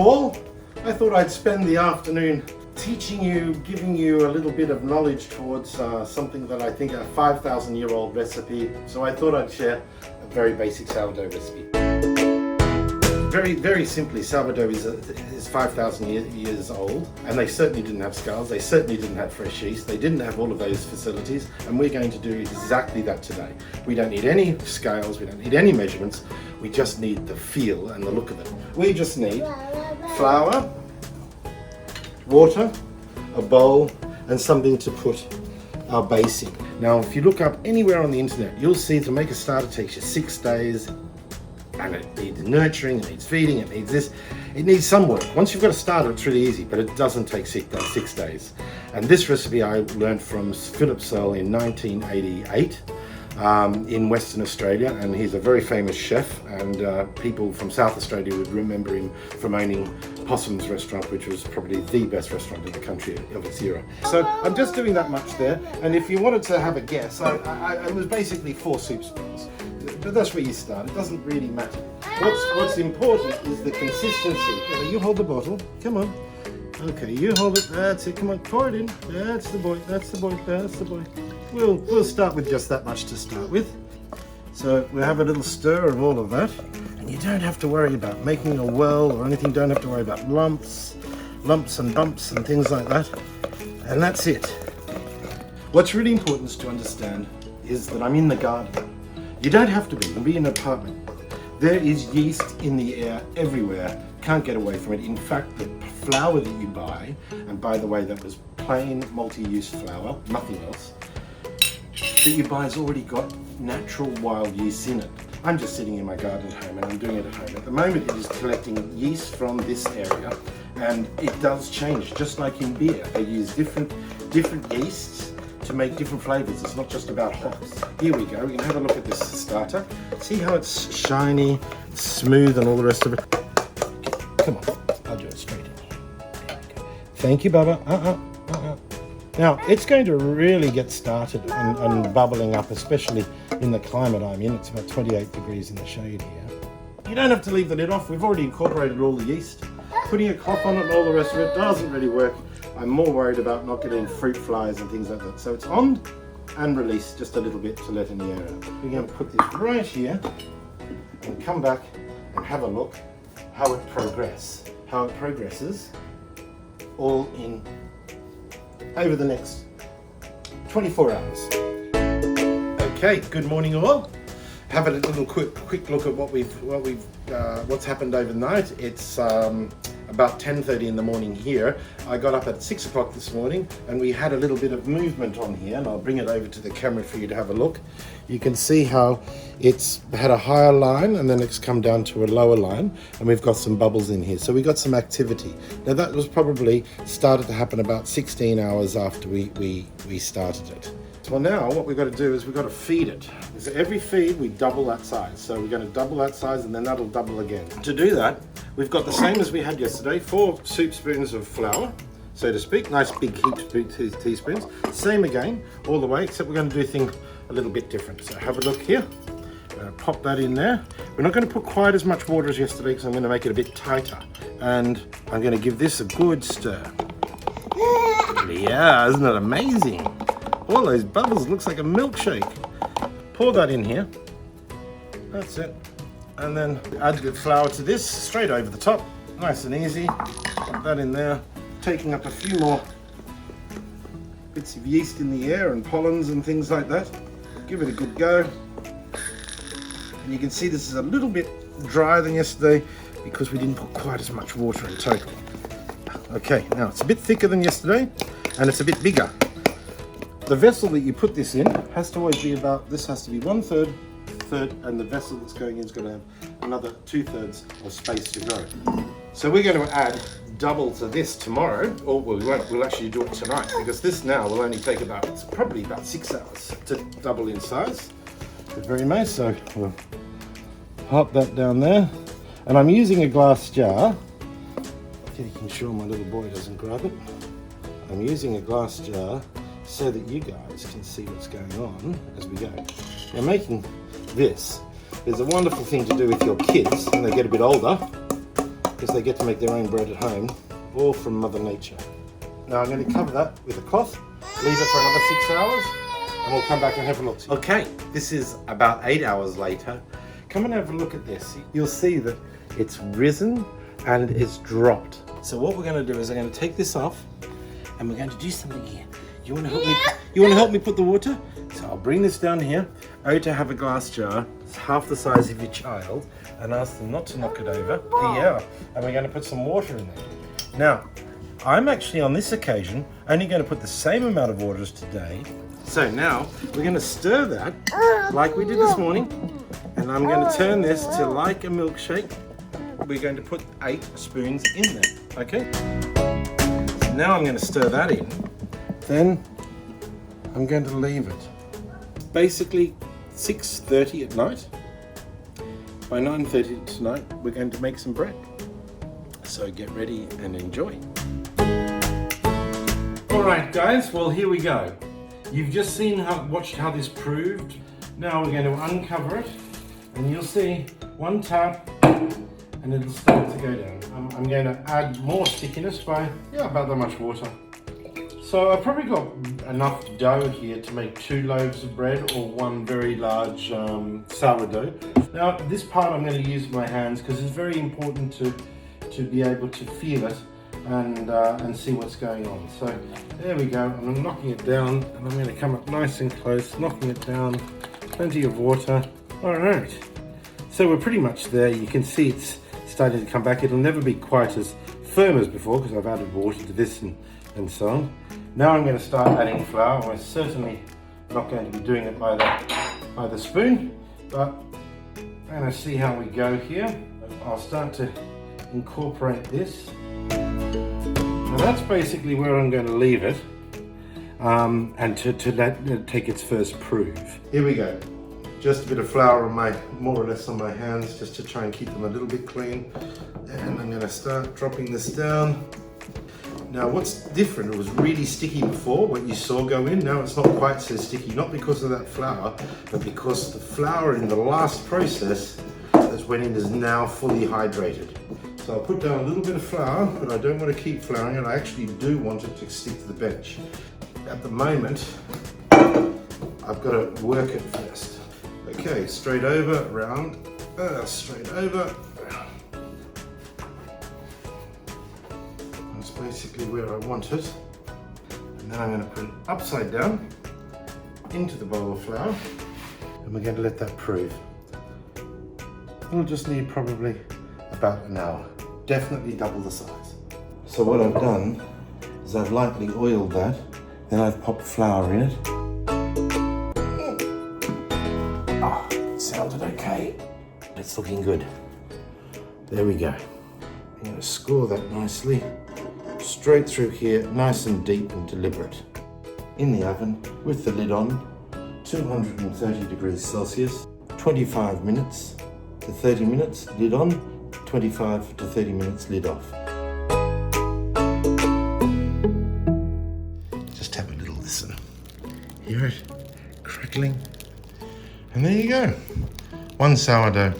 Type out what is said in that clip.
all. I thought I'd spend the afternoon teaching you, giving you a little bit of knowledge towards something that I think a 5,000-year-old recipe. So I thought I'd share a very basic sourdough recipe. Very simply, sourdough is 5,000 years old, and they certainly didn't have scales, they certainly didn't have fresh yeast, they didn't have all of those facilities, and we're going to do exactly that today. We don't need any scales, we don't need any measurements, we just need the feel and the look of it. We just need flour, water, a bowl, and something to put our base in. Now, if you look up anywhere on the internet, you'll see to make a starter takes you 6 days, and it needs nurturing, it needs feeding, it needs this, it needs some work. Once you've got a starter, it's really easy, but it doesn't take 6 days. And this recipe I learned from Philip Searle in 1988 in Western Australia, and he's a very famous chef, and people from South Australia would remember him from owning Possum's restaurant, which was probably the best restaurant in the country of its era. So I'm just doing that much there, and if you wanted to have a guess, it was basically 4 soup spoons. But that's where you start. It doesn't really matter. What's important is the consistency. You hold the bottle. Come on. Okay, you hold it. That's it. Come on, pour it in. That's the boy. That's the boy. That's the boy. We'll start with just that much to start with. So we'll have a little stir of all of that. And you don't have to worry about making a whirl or anything. Don't have to worry about lumps and bumps and things like that. And that's it. What's really important to understand is that I'm in the garden. You don't have to be. You can be in an apartment. There is yeast in the air everywhere. Can't get away from it. In fact, the flour that you buy, and by the way, that was plain multi-use flour, nothing else, that you buy has already got natural wild yeast in it. I'm just sitting in my garden at home, and I'm doing it at home. At the moment, it is collecting yeast from this area, and it does change, just like in beer. They use different yeasts to make different flavors. It's not just about hops. Here we go. We can have a look at this starter. See how it's shiny, smooth, and all the rest of it. Come on, I'll do it straight in here. Thank you, Bubba. Now, it's going to really get started and bubbling up, especially in the climate I'm in. It's about 28 degrees in the shade here. You don't have to leave the lid off. We've already incorporated all the yeast. Putting a cloth on it and all the rest of it doesn't really work. I'm more worried about not getting fruit flies and things like that. So it's on and release just a little bit to let in the air out. We're going to put this right here and come back and have a look how it progresses all in over the next 24 hours. Okay, good morning all. Have a little quick look at what's happened overnight. It's about 10:30 in the morning here. I got up at 6 o'clock this morning, and we had a little bit of movement on here, and I'll bring it over to the camera for you to have a look. You can see how it's had a higher line and then it's come down to a lower line, and we've got some bubbles in here. So we got some activity. Now that was probably started to happen about 16 hours after we started it. Well, now what we've got to do is we've got to feed it. So every feed we double that size. So we're going to double that size, and then that'll double again. To do that, we've got the same as we had yesterday, 4 soup spoons of flour, so to speak, nice big heaped teaspoons. Same again, all the way, except we're going to do things a little bit different. So have a look here. Pop that in there. We're not going to put quite as much water as yesterday because I'm going to make it a bit tighter. And I'm going to give this a good stir. Yeah, isn't it amazing? All those bubbles, looks like a milkshake. Pour that in here. That's it. And then add the flour to this, straight over the top. Nice and easy. Put that in there. Taking up a few more bits of yeast in the air and pollens and things like that. Give it a good go. And you can see this is a little bit drier than yesterday because we didn't put quite as much water in total. Okay, now it's a bit thicker than yesterday and it's a bit bigger. The vessel that you put this in has to always be about, this has to be 1/3, and the vessel that's going in is going to have another 2/3 of space to grow. So we're going to add double to this tomorrow, or we won't, we'll actually do it tonight, because this now will only take probably about 6 hours to double in size. It's very nice, so we'll pop that down there. And I'm using a glass jar, making sure my little boy doesn't grab it. I'm using a glass jar so that you guys can see what's going on as we go. Now, making this is a wonderful thing to do with your kids when they get a bit older, because they get to make their own bread at home, all from Mother Nature. Now I'm going to cover that with a cloth, leave it for another 6 hours, and we'll come back and have a look. Okay, this is about 8 hours later. Come and have a look at this. You'll see that it's risen and it's dropped. So what we're going to do is I'm going to take this off, and we're going to do something here. You want to help me? You want to help me put the water? So I'll bring this down here. Ota, have a glass jar. It's half the size of your child, and ask them not to knock it over. Yeah, and we're going to put some water in there. Now, I'm actually on this occasion only going to put the same amount of water as today. So now we're going to stir that like we did this morning, and I'm going to turn this to like a milkshake. We're going to put 8 spoons in there. Okay. So now I'm going to stir that in. Then I'm going to leave it. Basically 6:30 at night. By 9:30 tonight, we're going to make some bread. So get ready and enjoy. All right, guys. Well, here we go. You've just watched how this proved. Now we're going to uncover it, and you'll see one tap, and it'll start to go down. I'm going to add more stickiness by about that much water. So I've probably got enough dough here to make 2 loaves of bread or 1 very large sourdough. Now this part I'm going to use my hands because it's very important to be able to feel it and see what's going on. So there we go, and I'm knocking it down, and I'm going to come up nice and close, knocking it down, plenty of water. All right, so we're pretty much there. You can see it's starting to come back. It'll never be quite as firm as before because I've added water to this and so on. Now I'm going to start adding flour. We're certainly not going to be doing it by the spoon, but I'm going to see how we go here. I'll start to incorporate this. Now that's basically where I'm going to leave it, and to let it take its first prove. Here we go. Just a bit of flour on more or less on my hands, just to try and keep them a little bit clean. And I'm going to start dropping this down. Now what's different, it was really sticky before, what you saw go in. Now it's not quite so sticky, not because of that flour, but because the flour in the last process that went in is now fully hydrated. So I'll put down a little bit of flour, but I don't want to keep flouring it. I actually do want it to stick to the bench. At the moment, I've got to work it first. Okay, straight over, round, straight over. That's basically where I want it. And then I'm going to put it upside down into the bowl of flour, and we're going to let that prove. We'll just need probably about an hour. Definitely double the size. So what I've done is I've lightly oiled that, then I've popped flour in it. It sounded okay. It's looking good. There we go. I'm going to score that nicely. Straight through here, nice and deep and deliberate. In the oven with the lid on, 230 degrees Celsius, 25 minutes to 30 minutes, lid on, 25 to 30 minutes, lid off. Just have a little listen. Hear it crackling? And there you go. 1 sourdough